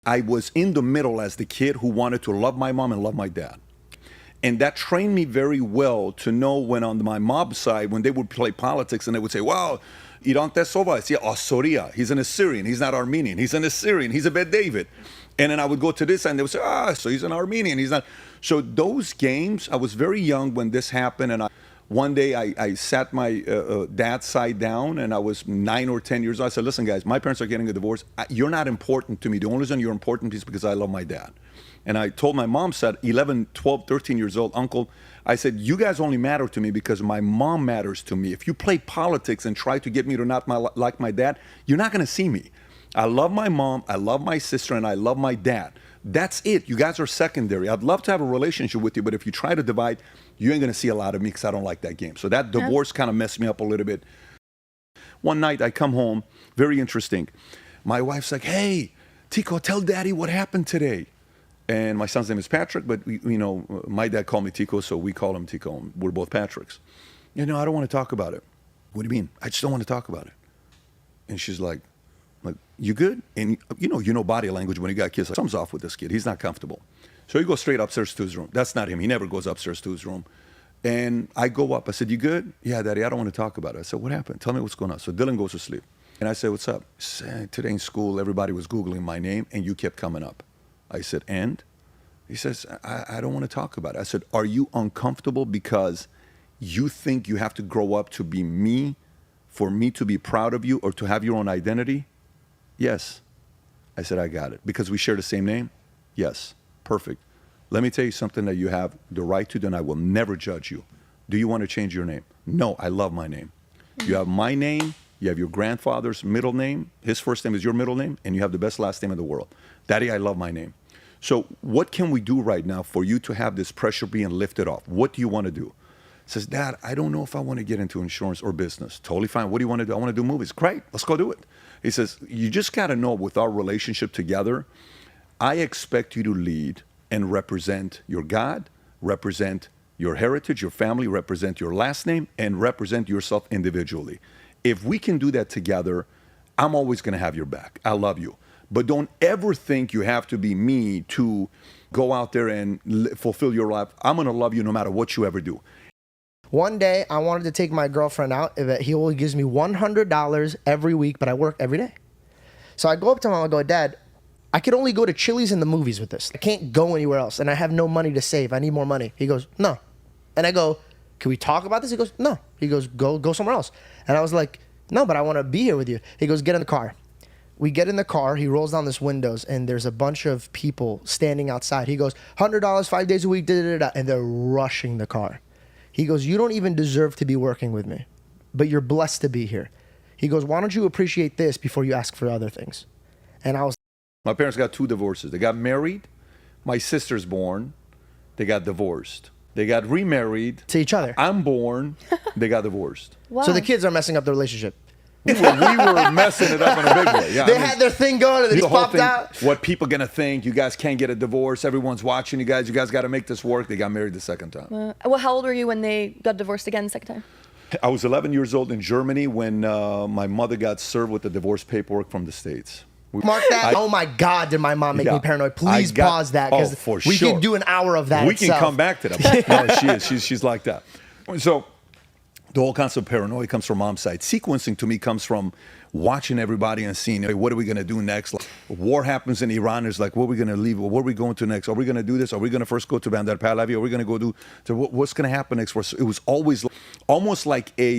I was in the middle as the kid who wanted to love my mom and love my dad. And that trained me very well to know when on my mob side, when they would play politics and they would say, wow, Iran Tesova is Assyria. He's an Assyrian. He's not Armenian. He's an Assyrian. He's a Bet David. And then I would go to this and they would say, so he's an Armenian. He's not. So those games, I was very young when this happened. And one day I sat my dad's side down and I was 9 or 10 years old. I said, listen, guys, my parents are getting a divorce. You're not important to me. The only reason you're important is because I love my dad. And I told my mom, said 11, 12, 13 years old, uncle, I said, you guys only matter to me because my mom matters to me. If you play politics and try to get me to not like my dad, you're not going to see me. I love my mom, I love my sister, and I love my dad. That's it. You guys are secondary. I'd love to have a relationship with you, but if you try to divide, you ain't going to see a lot of me because I don't like that game. So that divorce kind of messed me up a little bit. One night I come home, very interesting. My wife's like, hey, Tico, tell daddy what happened today. And my son's name is Patrick, but my dad called me Tico, so we call him Tico. We're both Patricks. I don't want to talk about it. What do you mean? I just don't want to talk about it. And she's like, you good? And you know body language when you got kids. Like, something's off with this kid. He's not comfortable. So he goes straight upstairs to his room. That's not him. He never goes upstairs to his room. And I go up. I said, you good? Yeah, Daddy, I don't want to talk about it. I said, what happened? Tell me what's going on. So Dylan goes to sleep. And I said, what's up? He said, today in school, everybody was Googling my name, and you kept coming up. I said, and? He says, I don't want to talk about it. I said, are you uncomfortable because you think you have to grow up to be me, for me to be proud of you, or to have your own identity? Yes. I said, I got it. Because we share the same name? Yes. Perfect. Let me tell you something that you have the right to do, and I will never judge you. Do you want to change your name? No, I love my name. You have my name, you have your grandfather's middle name, his first name is your middle name, and you have the best last name in the world. Daddy, I love my name. So what can we do right now for you to have this pressure being lifted off? What do you want to do? Says, Dad, I don't know if I want to get into insurance or business. Totally fine. What do you want to do? I want to do movies. Great. Let's go do it. He says, you just got to know with our relationship together, I expect you to lead and represent your God, represent your heritage, your family, represent your last name, and represent yourself individually. If we can do that together, I'm always going to have your back. I love you. But don't ever think you have to be me to go out there and fulfill your life. I'm going to love you no matter what you ever do. One day, I wanted to take my girlfriend out. He only gives me $100 every week, but I work every day. So I go up to him and I go, Dad, I could only go to Chili's and the movies with this. I can't go anywhere else, and I have no money to save. I need more money. He goes, no. And I go, can we talk about this? He goes, no. He goes, go somewhere else. And I was like, no, but I want to be here with you. He goes, get in the car. We get in the car, he rolls down this windows, and there's a bunch of people standing outside. He goes, $100, 5 days a week, da-da-da-da, and they're rushing the car. He goes, you don't even deserve to be working with me, but you're blessed to be here. He goes, why don't you appreciate this before you ask for other things? And I was... My parents got 2 divorces. They got married. My sister's born. They got divorced. They got remarried. To each other. I'm born. They got divorced. Wow. So the kids are messing up the relationship. we were messing it up in a big way. Yeah, they had their thing going and they just popped out. What people gonna think? You guys can't get a divorce. Everyone's watching you guys. You guys got to make this work. They got married the second time. Well, how old were you when they got divorced again the second time? I was 11 years old in Germany when my mother got served with the divorce paperwork from the States. Mark that. Oh my God, did my mom make me paranoid? Please pause that because we can do an hour of that. We can come back to that. No, she's like that. So the whole concept of paranoia comes from mom's side. Sequencing to me comes from watching everybody and seeing, hey, what are we going to do next? Like, war happens in Iran. It's like, what are we going to leave? Where are we going to next? Are we going to do this? Are we going to first go to Bandar Pahlavi? Are we going to go do, what's going to happen next for us? It was always almost like a,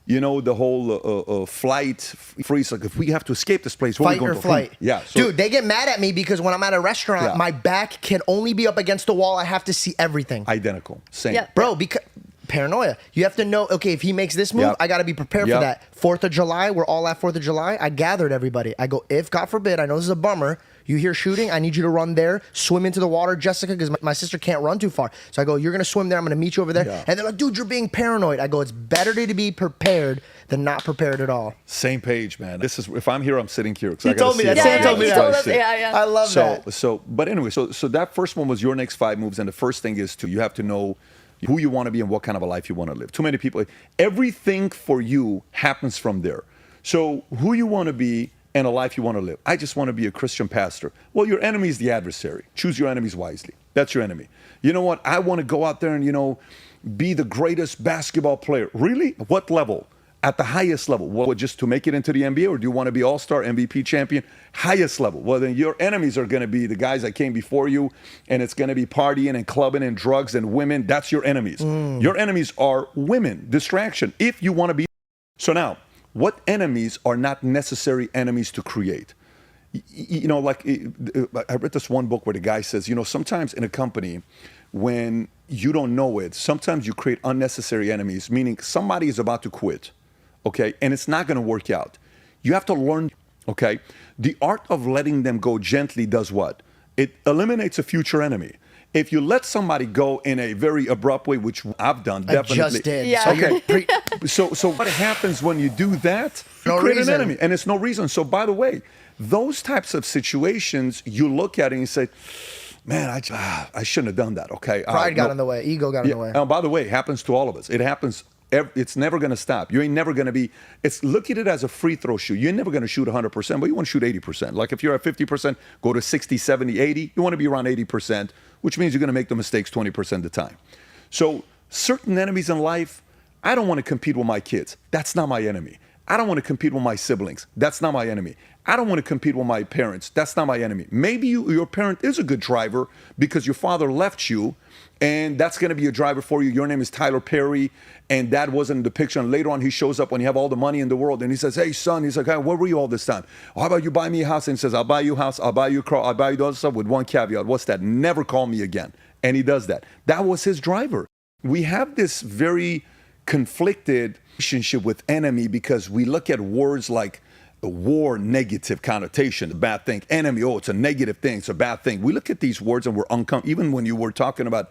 the whole flight freeze. Like, if we have to escape this place, where are we going to flight? Yeah. So, dude, they get mad at me because when I'm at a restaurant, my back can only be up against the wall. I have to see everything. Identical. Same. Yeah. Bro, because... paranoia. You have to know, okay, if he makes this move, I got to be prepared for that. 4th of July, we're all at 4th of July. I gathered everybody. I go, if, God forbid, I know this is a bummer, you hear shooting, I need you to run there, swim into the water, Jessica, because my sister can't run too far. So I go, you're going to swim there, I'm going to meet you over there. Yeah. And they're like, dude, you're being paranoid. I go, it's better to be prepared than not prepared at all. Same page, man. This is, if I'm here, I'm sitting here. He told me that. Sam told me that. Yeah. I love that. But anyway, so that first one was your next 5 moves, and the first thing is you have to know who you want to be and what kind of a life you want to live. Too many people, everything for you happens from there. So who you want to be and a life you want to live. I just want to be a Christian pastor. Well, your enemy is the adversary. Choose your enemies wisely. That's your enemy. You know what? I want to go out there and, be the greatest basketball player. Really? What level? At the highest level. Well, just to make it into the NBA, or do you want to be all-star, MVP champion? Highest level. Well, then your enemies are going to be the guys that came before you, and it's going to be partying and clubbing and drugs and women. That's your enemies. Your enemies are women, distraction, if you want to be. So now, what enemies are not necessary enemies to create? I read this one book where the guy says, sometimes in a company, when you don't know it, sometimes you create unnecessary enemies, meaning somebody is about to quit, okay, and it's not going to work out. You have to learn, okay? The art of letting them go gently does what? It eliminates a future enemy. If you let somebody go in a very abrupt way, which I've done, definitely. I just did. Yeah. So you're So what happens when you do that? You No create reason. an enemy, and it's no reason. So by the way, those types of situations, you look at it and you say, man, I shouldn't have done that, okay? Pride got in the way. Ego got in the way. And by the way, it happens to all of us. It happens. It's never going to stop. You ain't never going to be. Look at it as a free throw shoot. You're never going to shoot 100%, but you want to shoot 80%. Like if you're at 50%, go to 60, 70, 80. You want to be around 80%, which means you're going to make the mistakes 20% of the time. So certain enemies in life, I don't want to compete with my kids. That's not my enemy. I don't want to compete with my siblings. That's not my enemy. I don't want to compete with my parents. That's not my enemy. Maybe your parent is a good driver because your father left you, and that's going to be a driver for you. Your name is Tyler Perry, and that wasn't in the picture. And later on, he shows up when you have all the money in the world, and he says, hey, son, he's like, hey, where were you all this time? How about you buy me a house? And he says, I'll buy you a house, I'll buy you a car, I'll buy you all this stuff with one caveat. What's that? Never call me again. And he does that. That was his driver. We have this very conflicted relationship with enemy because we look at words like war, negative connotation, a bad thing. Enemy, oh, it's a negative thing, it's a bad thing. We look at these words and we're uncomfortable. Even when you were talking about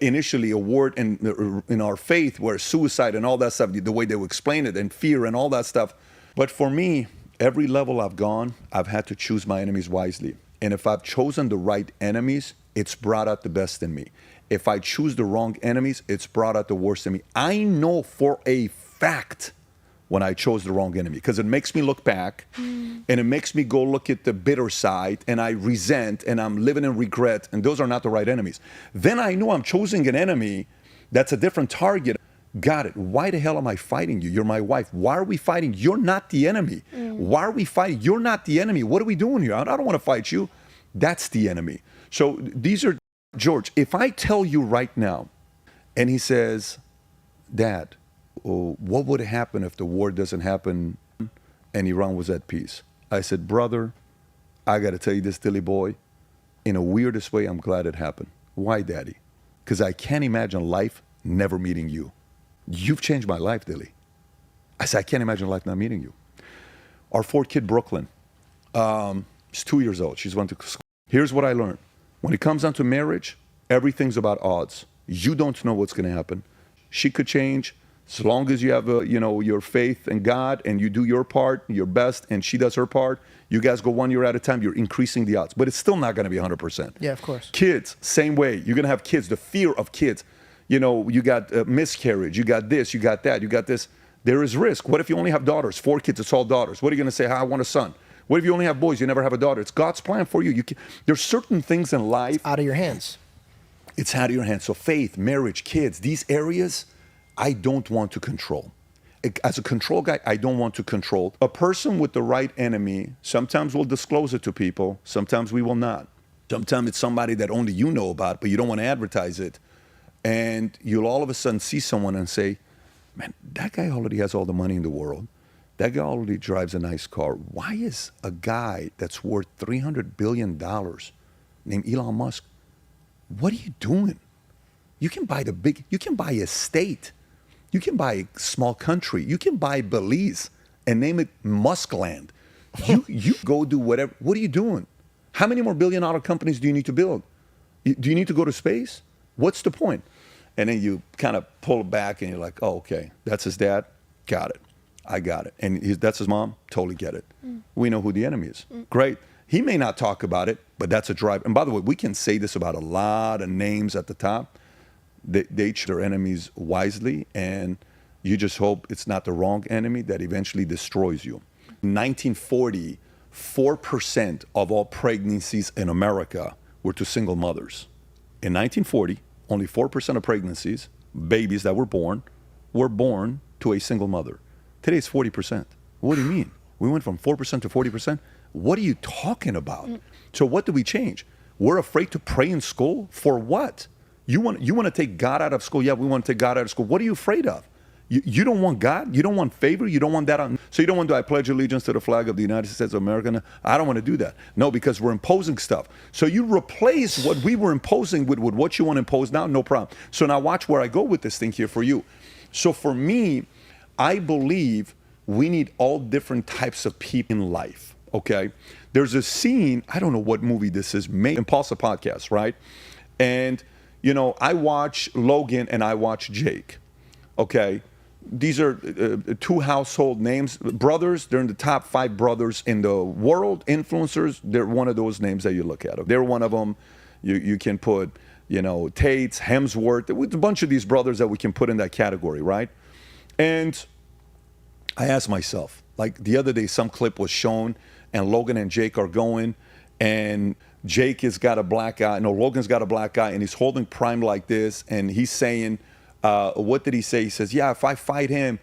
initially a word in our faith where suicide and all that stuff, the way they would explain it, and fear and all that stuff. But for me, every level I've gone, I've had to choose my enemies wisely. And if I've chosen the right enemies, it's brought out the best in me. If I choose the wrong enemies, it's brought out the worst in me. I know for a fact when I chose the wrong enemy, because it makes me look back and it makes me go look at the bitter side, and I resent and I'm living in regret, and those are not the right enemies. Then I know I'm choosing an enemy that's a different target. Got it. Why the hell am I fighting you? You're my wife. Why are we fighting? You're not the enemy. Why are we fighting? You're not the enemy. What are we doing here? I don't want to fight you. That's the enemy. So these are, George, if I tell you right now, and he says, Dad, what would happen if the war doesn't happen and Iran was at peace? I said, brother, I got to tell you this, Dilly boy, in a weirdest way, I'm glad it happened. Why, Daddy? Because I can't imagine life never meeting you. You've changed my life, Dilly. I said, I can't imagine life not meeting you. Our fourth kid, Brooklyn, she's 2 years old. She's went to school. Here's what I learned. When it comes down to marriage, everything's about odds. You don't know what's going to happen. She could change. As long as you have, your faith in God and you do your part, your best, and she does her part, you guys go 1 year at a time, you're increasing the odds. But it's still not going to be 100%. Yeah, of course. Kids, same way. You're going to have kids, the fear of kids. You got miscarriage, you got this, you got that, you got this. There is risk. What if you only have daughters? 4 kids, it's all daughters. What are you going to say? I want a son. What if you only have boys? You never have a daughter. It's God's plan for you. There's certain things in life. Out of your hands. It's out of your hands. So faith, marriage, kids, these areas, I don't want to control. As a control guy, I don't want to control. A person with the right enemy, sometimes we'll disclose it to people. Sometimes we will not. Sometimes it's somebody that only you know about, but you don't want to advertise it. And you'll all of a sudden see someone and say, man, that guy already has all the money in the world. That guy already drives a nice car. Why is a guy that's worth $300 billion named Elon Musk, what are you doing? You can buy you can buy a state. You can buy a small country. You can buy Belize and name it Muskland. You go do whatever. What are you doing? How many more billion-dollar companies do you need to build? Do you need to go to space? What's the point? And then you kind of pull back and you're like, oh, okay, that's his dad? Got it. I got it. And that's his mom? Totally get it. We know who the enemy is. Great. He may not talk about it, but that's a drive. And by the way, we can say this about a lot of names at the top. They choose their enemies wisely, and you just hope it's not the wrong enemy that eventually destroys you. In 1940, 4% of all pregnancies in America were to single mothers. In 1940, only 4% of pregnancies, babies that were born to a single mother. Today it's 40%. What do you mean? We went from 4% to 40%? What are you talking about? So what do we change? We're afraid to pray in school? For what? You want to take God out of school? Yeah, we want to take God out of school. What are you afraid of? You don't want God? You don't want favor? You don't want that on? So you don't want to, I pledge allegiance to the flag of the United States of America? I don't want to do that. No, because we're imposing stuff. So you replace what we were imposing with what you want to impose now, no problem. So now watch where I go with this thing here for you. So for me, I believe we need all different types of people in life, okay? There's a scene, I don't know what movie this is, Impulsive Podcast, right? And, you know, I watch Logan and I watch Jake, okay? These are two household names, brothers. They're in the top 5 brothers in the world, influencers. They're one of those names that you look at. They're one of them. You can put, you know, Tates, Hemsworth, with a bunch of these brothers that we can put in that category, right? And I asked myself, like the other day, some clip was shown, and Logan and Jake are going, and Jake has got a black eye. No, Logan's got a black eye, and he's holding Prime like this, and he's saying, what did he say? He says, yeah, if I fight him,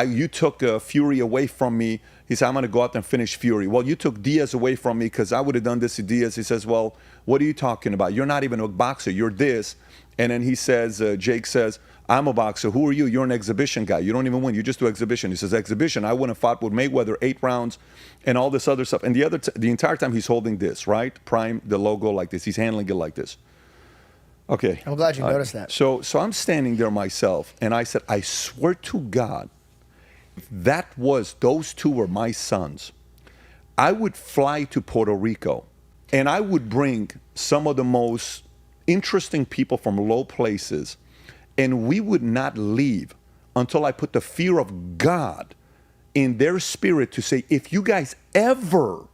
you took Fury away from me. He said, I'm going to go out and finish Fury. Well, you took Diaz away from me because I would have done this to Diaz. He says, well, what are you talking about? You're not even a boxer. You're this. And then he says, Jake says, I'm a boxer. Who are you? You're an exhibition guy. You don't even win. You just do exhibition. He says, exhibition. I wouldn't have fought with Mayweather 8 rounds and all this other stuff. And the entire time he's holding this, right? Prime, the logo like this. He's handling it like this. Okay. I'm glad you noticed that. So I'm standing there myself, and I said, I swear to God, if those two were my sons, I would fly to Puerto Rico, and I would bring some of the most interesting people from low places, and we would not leave until I put the fear of God in their spirit to say, if you guys ever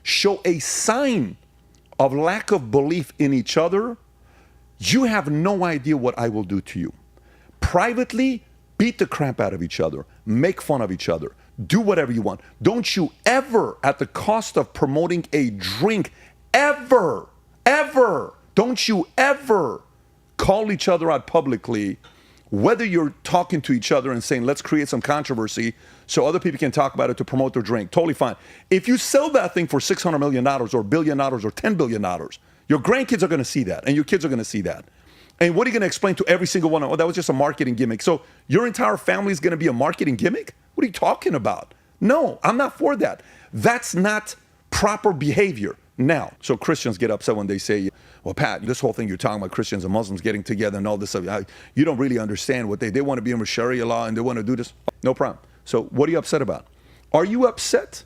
show a sign of lack of belief in each other, you have no idea what I will do to you. Privately, beat the crap out of each other, make fun of each other, do whatever you want. Don't you ever, at the cost of promoting a drink, ever, don't you ever call each other out publicly, whether you're talking to each other and saying, let's create some controversy so other people can talk about it to promote their drink. Totally fine. If you sell that thing for $600 million or $1 billion or $10 billion, your grandkids are going to see that, and your kids are going to see that. And what are you going to explain to every single one? Oh, that was just a marketing gimmick. So your entire family is going to be a marketing gimmick? What are you talking about? No, I'm not for that. That's not proper behavior. Now, so Christians get upset when they say, well, Pat, this whole thing you're talking about Christians and Muslims getting together and all this stuff, you don't really understand what they want to be in Sharia law and they want to do this. No problem. So what are you upset about? Are you upset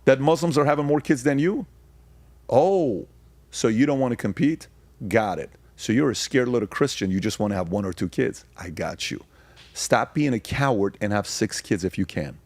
that Muslims are having more kids than you? Oh, so you don't want to compete? Got it. So you're a scared little Christian. You just want to have 1 or 2 kids. I got you. Stop being a coward and have 6 kids if you can.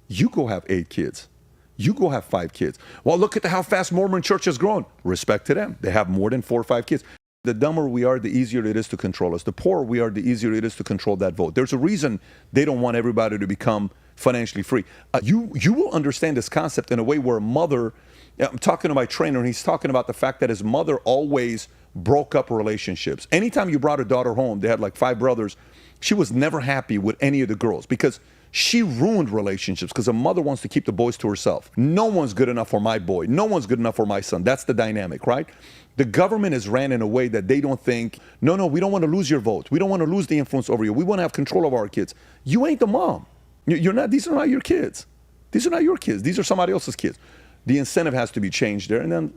You go have 8 kids. You go have 5 kids. Well, look at how fast Mormon Church has grown. Respect to them. They have more than 4 or 5 kids. The dumber we are, the easier it is to control us. The poorer we are, the easier it is to control that vote. There's a reason they don't want everybody to become financially free. You will understand this concept in a way where a mother, I'm talking to my trainer, and he's talking about the fact that his mother always broke up relationships. Anytime you brought a daughter home, they had like 5 brothers, she was never happy with any of the girls because she ruined relationships because a mother wants to keep the boys to herself. No one's good enough for my boy. No one's good enough for my son. That's the dynamic, right? The government is ran in a way that they don't think, no, we don't want to lose your vote. We don't want to lose the influence over you. We want to have control of our kids. You ain't the mom. You're not. These are not your kids. These are not your kids. These are somebody else's kids. The incentive has to be changed there. And then,